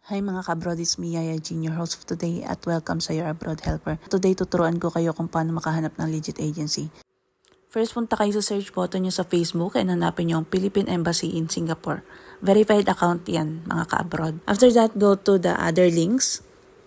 Hi mga ka-abroad, it's me Yaya Jean, your host for today at welcome sa Your Abroad Helper. Today tuturuan ko kayo kung paano makahanap ng legit agency. First, punta kayo sa search button nyo sa Facebook and hanapin nyo ang Philippine Embassy in Singapore. Verified account yan mga ka-abroad. After that, go to the other links.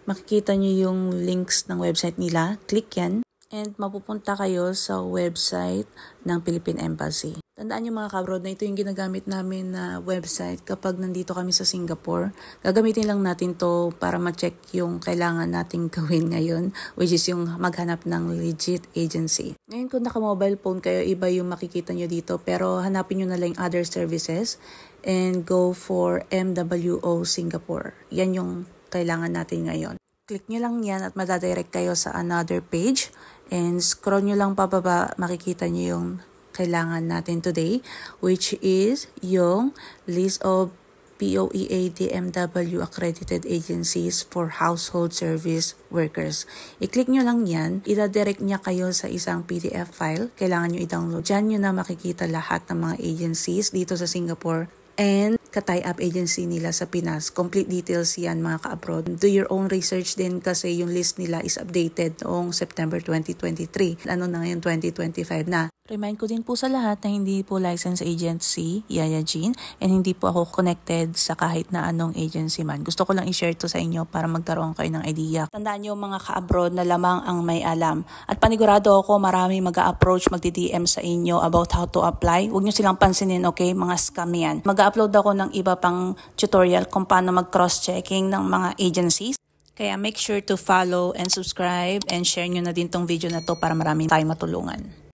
Makikita nyo yung links ng website nila. Click yan. And mapupunta kayo sa website ng Philippine Embassy. Tandaan nyo mga ka-abroad na ito yung ginagamit namin na website kapag nandito kami sa Singapore. Gagamitin lang natin to para ma-check yung kailangan nating gawin ngayon, which is yung maghanap ng legit agency. Ngayon kung naka-mobile phone kayo, iba yung makikita nyo dito, pero hanapin nyo na lang other services and go for MWO Singapore. Yan yung kailangan natin ngayon. Click nyo lang yan at madadirect kayo sa another page and scroll nyo lang pababa, makikita nyo yung kailangan natin today, which is yung list of POEA DMW accredited agencies for household service workers. I-click nyo lang yan, ida-direct niya kayo sa isang PDF file, kailangan nyo i-download. Diyan nyo na makikita lahat ng mga agencies dito sa Singapore and ka-tie-up agency nila sa Pinas. Complete details yan mga ka-abroad. Do your own research din kasi yung list nila is updated noong September 2023. Ano na ngayon, 2025 na. Remind ko din po sa lahat na hindi po licensed agency, Yaya Jean, and hindi po ako connected sa kahit na anong agency man. Gusto ko lang i-share to sa inyo para magkaroon kayo ng idea. Tandaan nyo mga ka-abroad na lamang ang may alam. At panigurado ako marami mag-a-approach, magdi-DM sa inyo about how to apply. Huwag nyo silang pansinin, okay? Mga scam yan. Mag-a-upload ako ng iba pang tutorial kung paano mag-cross-checking ng mga agencies. Kaya make sure to follow and subscribe and share nyo na din tong video na to para marami tayong matulungan.